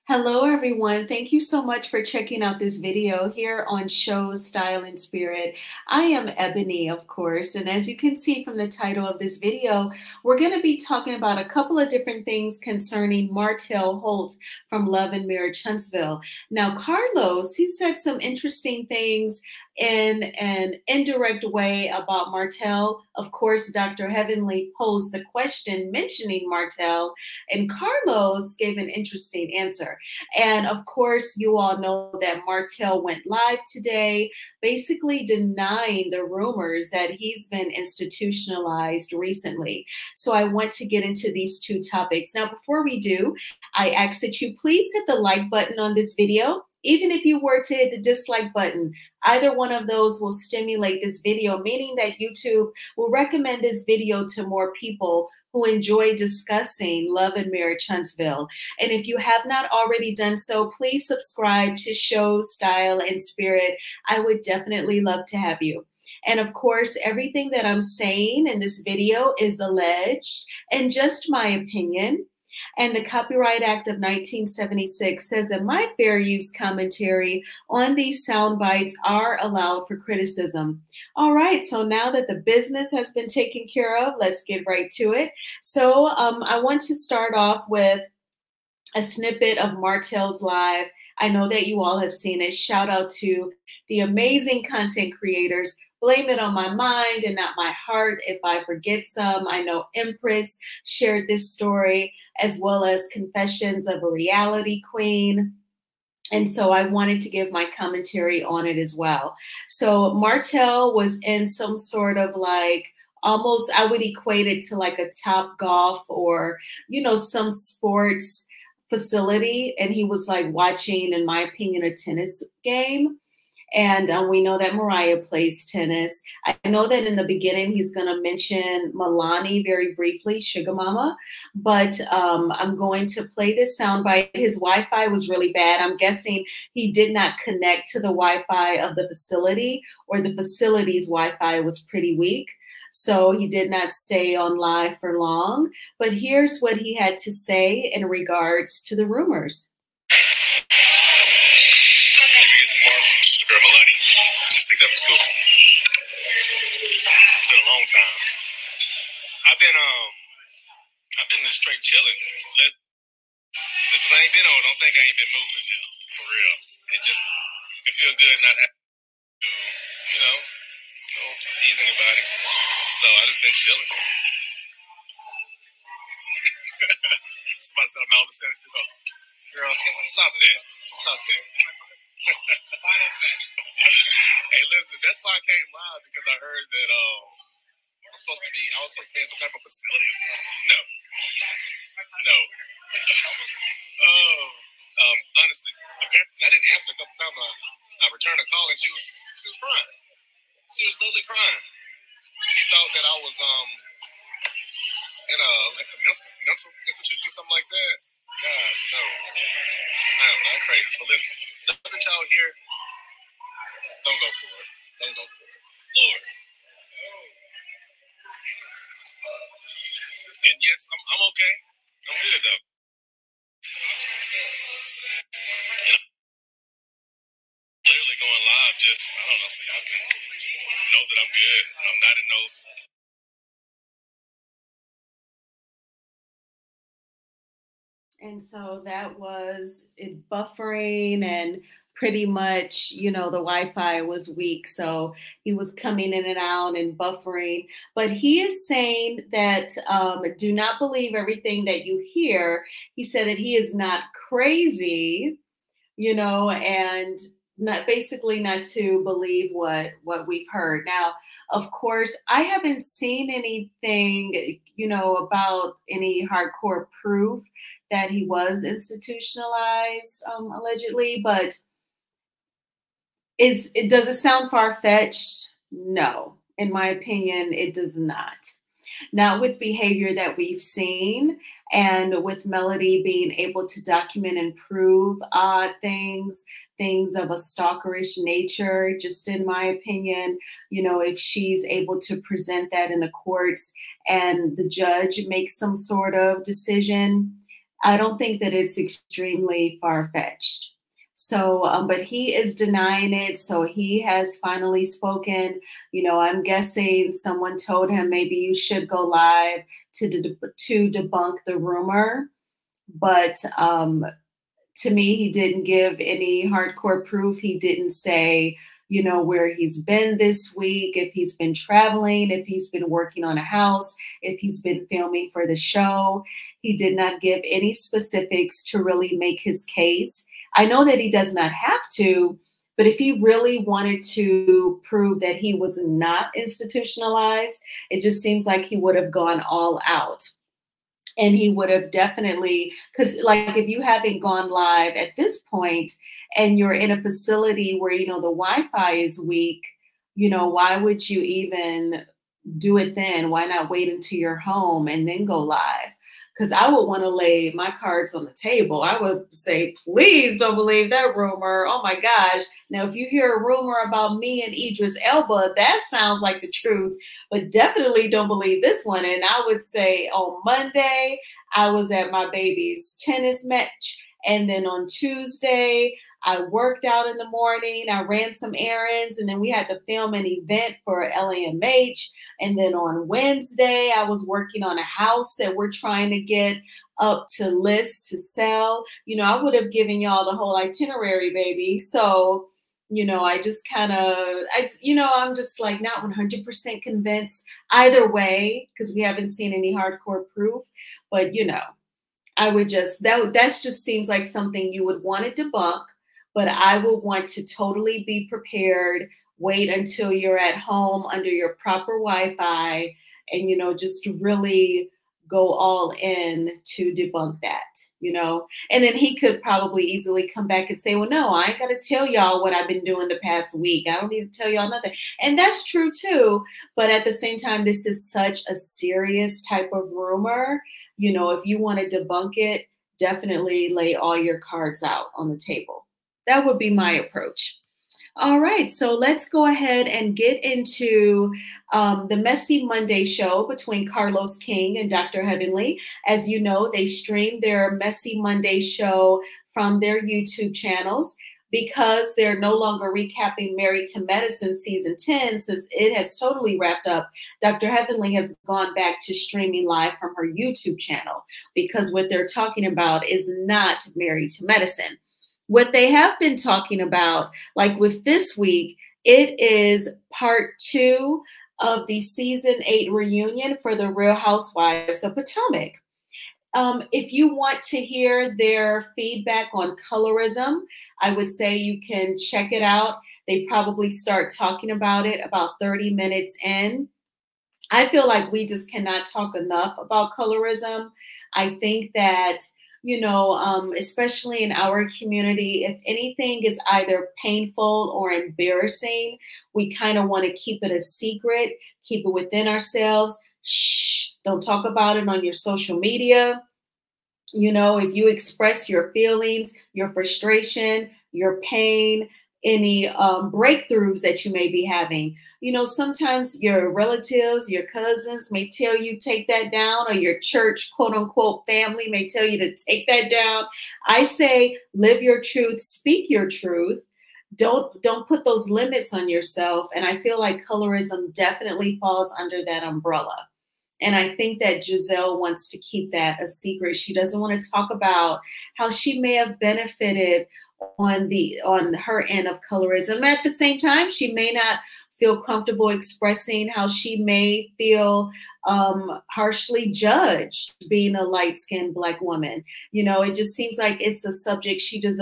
Hello, everyone. Thank you so much for checking out this video here on Shows, Style, and Spirit. I am Ebony, of course, and as you can see from the title of this video, we're going to be talking about a couple of different things concerning Martell Holt from Love and Marriage Huntsville. Now, Carlos, he said some interesting things in an indirect way about Martell. Of course, Dr. Heavenly posed the question mentioning Martell, and Carlos gave an interesting answer. And of course, you all know that Martell went live today, basically denying the rumors that he's been institutionalized recently. So I want to get into these two topics. Now, before we do, I ask that you please hit the like button on this video. Even if you were to hit the dislike button, either one of those will stimulate this video, meaning that YouTube will recommend this video to more people who enjoy discussing Love and Marriage Huntsville. And if you have not already done so, please subscribe to Shows, Style, and Spirit. I would definitely love to have you. And of course, everything that I'm saying in this video is alleged and just my opinion. And the Copyright Act of 1976 says that my fair use commentary on these sound bites are allowed for criticism. All right, so now that the business has been taken care of, let's get right to it. So I want to start off with a snippet of Martell's live. I know that you all have seen it. Shout out to the amazing content creators. Blame it on my mind and not my heart if I forget some. I know Empress shared this story, as well as Confessions of a Reality Queen. And so I wanted to give my commentary on it as well. So Martell was in some sort of like, almost, I would equate it to like a Top Golf or, you know, some sports facility. And he was like watching, in my opinion, a tennis game. And we know that Mariah plays tennis. I know that in the beginning, he's going to mention Milani very briefly, Sugar Mama. But I'm going to play this soundbite. His Wi-Fi was really bad. I'm guessing he did not connect to the Wi-Fi of the facility, or the facility's Wi-Fi was pretty weak. So he did not stay on live for long. But here's what he had to say in regards to the rumors. Girl Milani just picked up from school. It's been a long time. I've been just straight chilling. Because I ain't been on, don't think I ain't been moving now. For real. It feel good not having to, tease anybody. So I just been chilling. Somebody said I'm out on the sentence. Girl, stop that. Stop that. Hey, listen, that's why I came live, because I heard that I was supposed to be in some type of facility or something. No. Honestly, apparently I didn't answer a couple times. I returned a call and she was crying. She was literally crying. She thought that I was in a mental institution or something like that. Gosh, no. I am not crazy. So listen, stuff that y'all hear, don't go for it. Don't go for it. Lord. And yes, I'm okay. I'm good though. And I'm literally going live just, I don't know, so y'all can know that I'm good. I'm not in those. And so that was it, buffering, and pretty much, you know, the Wi-Fi was weak. So he was coming in and out and buffering. But he is saying that do not believe everything that you hear. He said that he is not crazy, you know, and not to believe what we've heard. Now, of course, I haven't seen anything, you know, about any hardcore proof that he was institutionalized, allegedly, but does it sound far-fetched? No, in my opinion, it does not. Not with behavior that we've seen, and with Melody being able to document and prove things of a stalkerish nature, just in my opinion, you know, if she's able to present that in the courts and the judge makes some sort of decision, I don't think that it's extremely far-fetched. So, but he is denying it. So he has finally spoken. I'm guessing someone told him maybe you should go live to debunk the rumor. But to me, he didn't give any hardcore proof. He didn't say, where he's been this week, if he's been traveling, if he's been working on a house, if he's been filming for the show. He did not give any specifics to really make his case. I know that he does not have to, but if he really wanted to prove that he was not institutionalized, it just seems like he would have gone all out. And he would have definitely, because like if you haven't gone live at this point and you're in a facility where, the Wi-Fi is weak, why would you even do it then? Why not wait until you're home and then go live? Because I would want to lay my cards on the table. I would say, please don't believe that rumor. Oh my gosh. Now, if you hear a rumor about me and Idris Elba, that sounds like the truth, but definitely don't believe this one. And I would say on Monday, I was at my baby's tennis match. And then on Tuesday, I worked out in the morning. I ran some errands, and then we had to film an event for LAMH. And then on Wednesday, I was working on a house that we're trying to get up to list to sell. I would have given y'all the whole itinerary, baby. So, I just kind of, I'm just like not 100% convinced either way, because we haven't seen any hardcore proof. But, I would that just seems like something you would want to debunk, but I would want to totally be prepared. Wait until you're at home under your proper Wi-Fi and, just really go all in to debunk that, and then he could probably easily come back and say, well, no, I ain't got to tell y'all what I've been doing the past week. I don't need to tell y'all nothing. And that's true too. But at the same time, this is such a serious type of rumor. If you want to debunk it, definitely lay all your cards out on the table. That would be my approach. All right, so let's go ahead and get into the Messy Monday show between Carlos King and Dr. Heavenly. As you know, they stream their Messy Monday show from their YouTube channels because they're no longer recapping Married to Medicine season 10, since it has totally wrapped up. Dr. Heavenly has gone back to streaming live from her YouTube channel because what they're talking about is not Married to Medicine. What they have been talking about, like with this week, it is part 2 of the season 8 reunion for the Real Housewives of Potomac. If you want to hear their feedback on colorism, I would say you can check it out. They probably start talking about it about 30 minutes in. I feel like we just cannot talk enough about colorism. I think that, especially in our community, if anything is either painful or embarrassing, we kind of want to keep it a secret, keep it within ourselves. Shh, don't talk about it on your social media. If you express your feelings, your frustration, your pain, any breakthroughs that you may be having, sometimes your relatives, your cousins may tell you take that down, or your church, quote unquote, family may tell you to take that down. I say live your truth, speak your truth. Don't put those limits on yourself. And I feel like colorism definitely falls under that umbrella. And I think that Giselle wants to keep that a secret. She doesn't want to talk about how she may have benefited on her end of colorism. At the same time, she may not feel comfortable expressing how she may feel harshly judged being a light-skinned Black woman. It just seems like it's a subject she does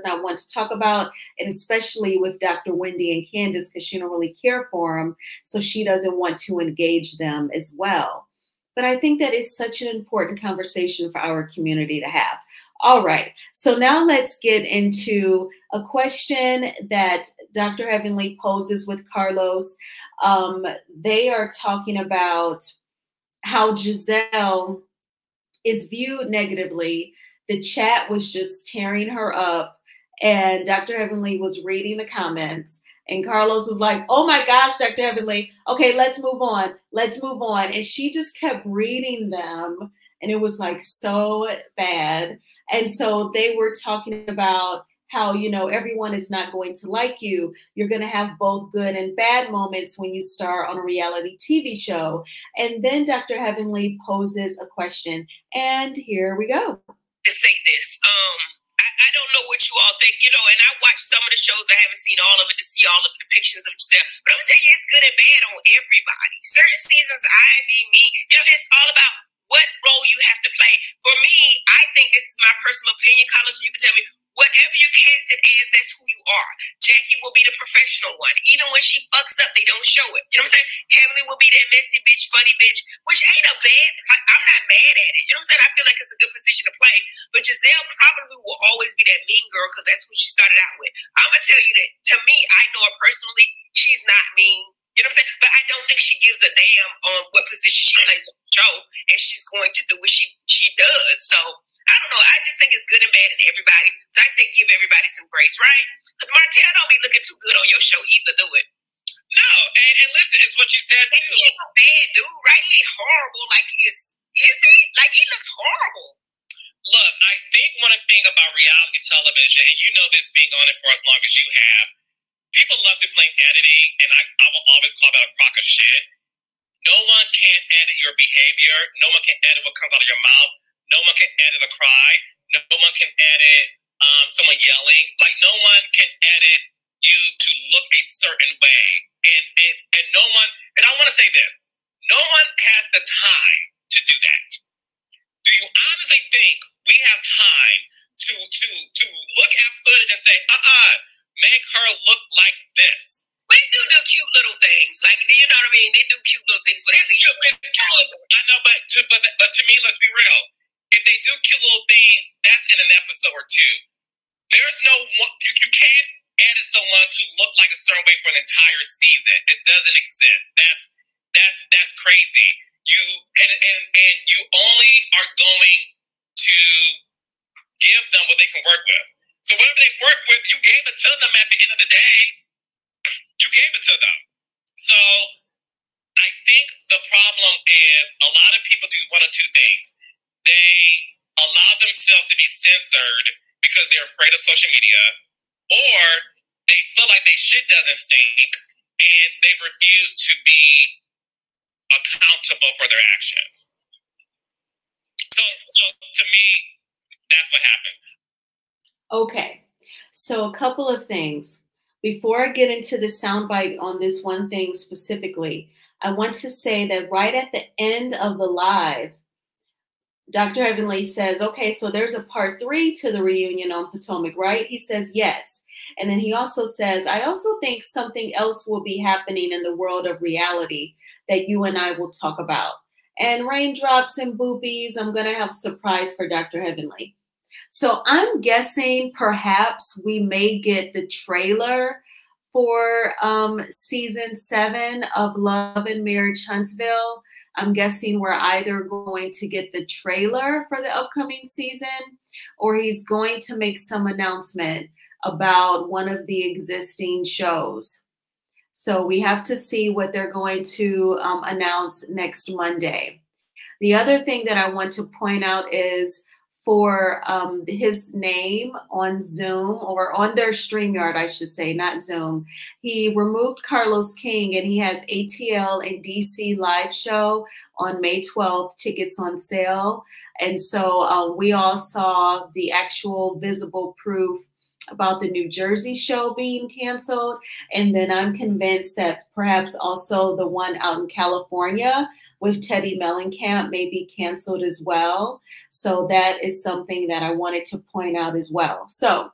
not want to talk about, and especially with Dr. Wendy and Candace, because she don't really care for them, so she doesn't want to engage them as well. But I think that is such an important conversation for our community to have. All right, so now let's get into a question that Dr. Heavenly poses with Carlos. They are talking about how Giselle is viewed negatively. The chat was just tearing her up, and Dr. Heavenly was reading the comments, and Carlos was like, oh my gosh, Dr. Heavenly, okay, let's move on. Let's move on. And she just kept reading them. and it was like so bad. And so they were talking about how, you know, everyone is not going to like you. You're going to have both good and bad moments when you star on a reality TV show. And then Dr. Heavenly poses a question, and here we go. To say this, I don't know what you all think, you know, and I watched some of the shows. I haven't seen all of it to see all of the depictions of Giselle, but I'm gonna tell you, it's good and bad on everybody. Certain seasons, I be me, you know, it's all about what role you have to play. For me, I think this is my personal opinion, Carlos, you can tell me, whatever you cast it as, that's who you are. Jackie will be the professional one. Even when she fucks up, they don't show it. You know what I'm saying? Heavenly will be that messy bitch, funny bitch, which ain't a bad, I'm not mad at it. You know what I'm saying? I feel like it's a good position to play. But Giselle probably will always be that mean girl because that's who she started out with. I'm going to tell you that, to me, I know her personally, she's not mean. You know what I'm saying? But I don't think she gives a damn on what position she plays on the show, and she's going to do what she does. So, I don't know. I just think it's good and bad in everybody. So I say give everybody some grace, right? Because Martell don't be looking too good on your show either, do it? No, and listen, it's what you said too. He ain't no bad dude, right? He ain't horrible like he is he? Like he looks horrible. Look, I think one thing about reality television, and you know this being on it for as long as you have, people love to blame editing, and I will always call that a crock of shit. No one can edit your behavior. No one can edit what comes out of your mouth. No one can edit a cry. No one can edit someone yelling. Like, no one can edit you to look a certain way. And no one, and I want to say this, no one has the time to do that. Do you honestly think we have time to look at footage and say, make her look like this? We do cute little things, like, you know what I mean? They do cute little things. It's cute. I know, but to me, let's be real. If they do cute little things, that's in an episode or two. There's no one, you can't edit someone to look like a certain way for an entire season. It doesn't exist. That's crazy. You and you only are going to give them what they can work with. So whatever they work with, you gave it to them at the end of the day. You gave it to them. So I think the problem is a lot of people do one of two things. They allow themselves to be censored because they're afraid of social media, or they feel like their shit doesn't stink and they refuse to be accountable for their actions. So to me, that's what happens. Okay, so a couple of things. Before I get into the soundbite on this one thing specifically, I want to say that right at the end of the live, Dr. Heavenly says, okay, so there's a part 3 to the reunion on Potomac, right? He says, yes. And then he also says, I also think something else will be happening in the world of reality that you and I will talk about. And raindrops and boobies, I'm going to have a surprise for Dr. Heavenly. So I'm guessing perhaps we may get the trailer for season 7 of Love and Marriage Huntsville. I'm guessing we're either going to get the trailer for the upcoming season, or he's going to make some announcement about one of the existing shows. So we have to see what they're going to announce next Monday. The other thing that I want to point out is for his name on Zoom, or on their StreamYard, I should say, not Zoom. He removed Carlos King, and he has ATL and DC live show on May 12th, tickets on sale. And so we all saw the actual visible proof about the New Jersey show being canceled. And then I'm convinced that perhaps also the one out in California with Teddy Mellencamp may be canceled as well. So that is something that I wanted to point out as well. So,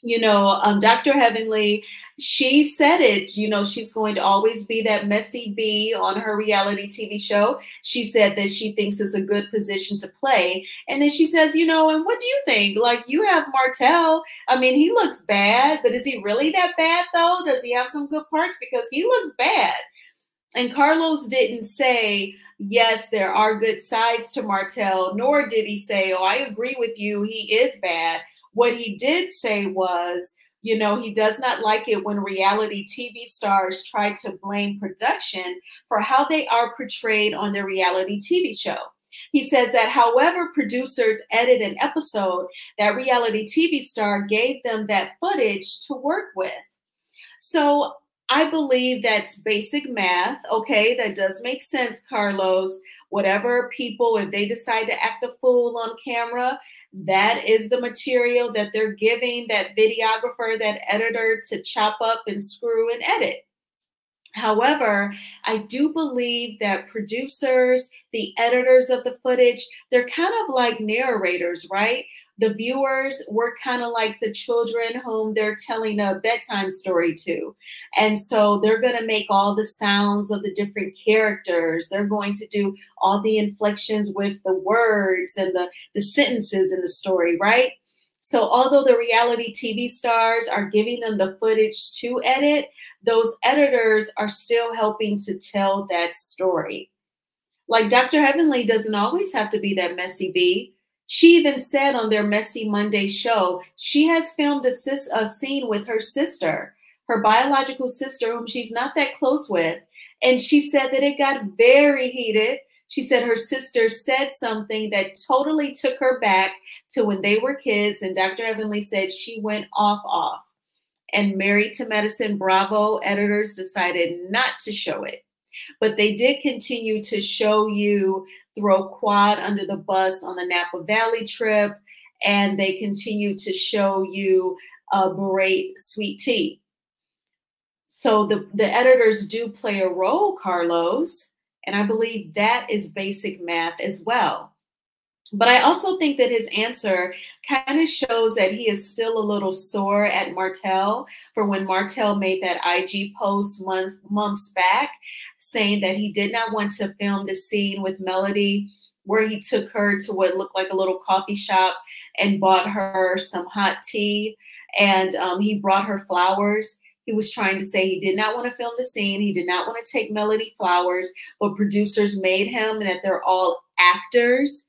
you know, Dr. Heavenly, she said it, you know, she's going to always be that messy bee on her reality TV show. She said that she thinks it's a good position to play. And then she says, you know, and what do you think? Like, you have Martell. I mean, he looks bad, but is he really that bad though? Does he have some good parts? Because he looks bad. And Carlos didn't say, yes, there are good sides to Martell, nor did he say, oh, I agree with you, he is bad. What he did say was, you know, he does not like it when reality TV stars try to blame production for how they are portrayed on their reality TV show. He says that, however, producers edit an episode, that reality TV star gave them that footage to work with. So I believe that's basic math. Okay, that does make sense, Carlos. Whatever people, if they decide to act a fool on camera, that is the material that they're giving that videographer, that editor to chop up and screw and edit. However, I do believe that producers, the editors of the footage, they're kind of like narrators, right? The viewers, we're kind of like the children whom they're telling a bedtime story to. And so they're going to make all the sounds of the different characters. They're going to do all the inflections with the words and the sentences in the story, right? So although the reality TV stars are giving them the footage to edit, those editors are still helping to tell that story. Like Dr. Heavenly doesn't always have to be that messy bee. She even said on their Messy Monday show, she has filmed a scene with her sister, her biological sister, whom she's not that close with. And she said that it got very heated. She said her sister said something that totally took her back to when they were kids. And Dr. Heavenly said she went off. And Married to Medicine Bravo editors decided not to show it. But they did continue to show you throw Quad under the bus on the Napa Valley trip. And they continue to show you berate Sweet Tea. So the editors do play a role, Carlos. And I believe that is basic math as well. But I also think that his answer kind of shows that he is still a little sore at Martell for when Martell made that IG post months back saying that he did not want to film the scene with Melody where he took her to what looked like a little coffee shop and bought her some hot tea, and he brought her flowers. He was trying to say he did not want to film the scene. He did not want to take Melody flowers, but producers made him, and that they're all actors.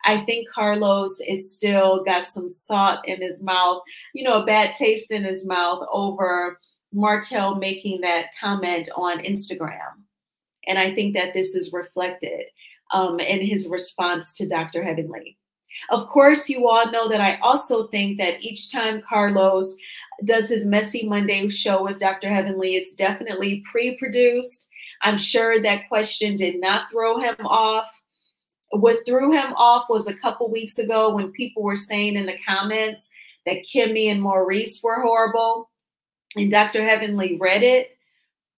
I think Carlos is still got some salt in his mouth, you know, a bad taste in his mouth over Martell making that comment on Instagram. And I think that this is reflected in his response to Dr. Heavenly. Of course, you all know that I also think that each time Carlos does his Messy Monday show with Dr. Heavenly, it's definitely pre-produced. I'm sure that question did not throw him off. What threw him off was a couple weeks ago when people were saying in the comments that Kimmy and Maurice were horrible, and Dr. Heavenly read it.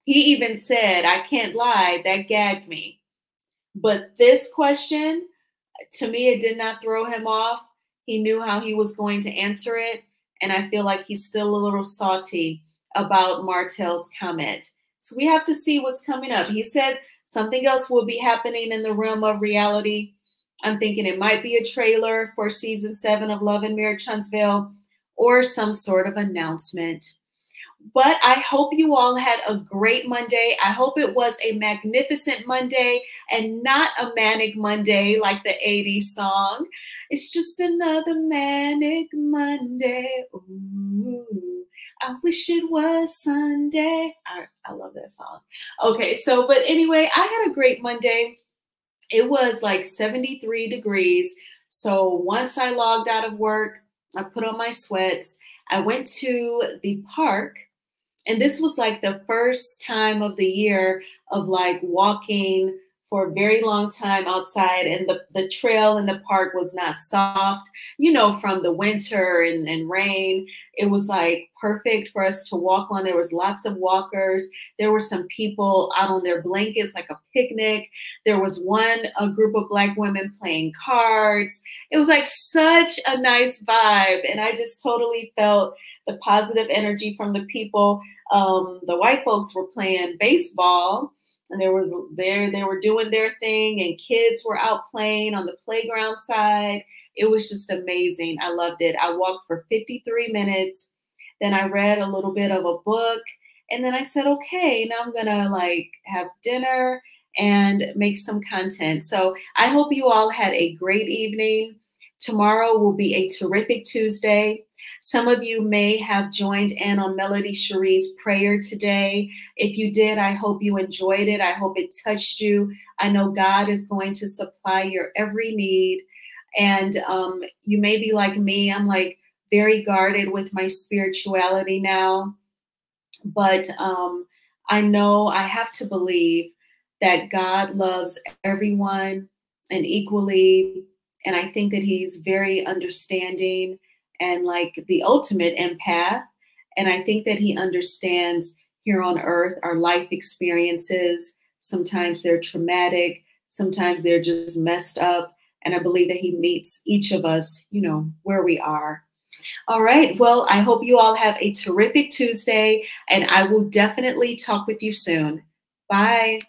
He even said, I can't lie, that gagged me. But this question, to me, it did not throw him off. He knew how he was going to answer it, and I feel like he's still a little salty about Martell's comment. So we have to see what's coming up. He said something else will be happening in the realm of reality. I'm thinking it might be a trailer for season 7 of Love and Marriage Huntsville or some sort of announcement. But I hope you all had a great Monday. I hope it was a magnificent Monday and not a manic Monday like the 80s song. It's just another manic Monday. Ooh, I wish it was Sunday. I love that song. Okay, so, but anyway, I had a great Monday. It was like 73 degrees. So once I logged out of work, I put on my sweats. I went to the park. And this was like the first time of the year of like walking for a very long time outside, and the trail in the park was not soft, you know, from the winter and rain. It was like perfect for us to walk on. There was lots of walkers. There were some people out on their blankets, like a picnic. There was a group of Black women playing cards. It was like such a nice vibe. And I just totally felt the positive energy from the people. The white folks were playing baseball, and they were doing their thing, and kids were out playing on the playground side. It was just amazing. I loved it. I walked for 53 minutes. Then I read a little bit of a book, and then I said, okay, now I'm gonna like have dinner and make some content. So I hope you all had a great evening. Tomorrow will be a terrific Tuesday. Some of you may have joined in on Melody Cherie's prayer today. If you did, I hope you enjoyed it. I hope it touched you. I know God is going to supply your every need. And you may be like me. I'm like very guarded with my spirituality now. But I know I have to believe that God loves everyone and equally. And I think that he's very understanding and like the ultimate empath. And I think that he understands here on earth our life experiences. Sometimes they're traumatic, sometimes they're just messed up. And I believe that he meets each of us, you know, where we are. All right. Well, I hope you all have a terrific Tuesday, and I will definitely talk with you soon. Bye.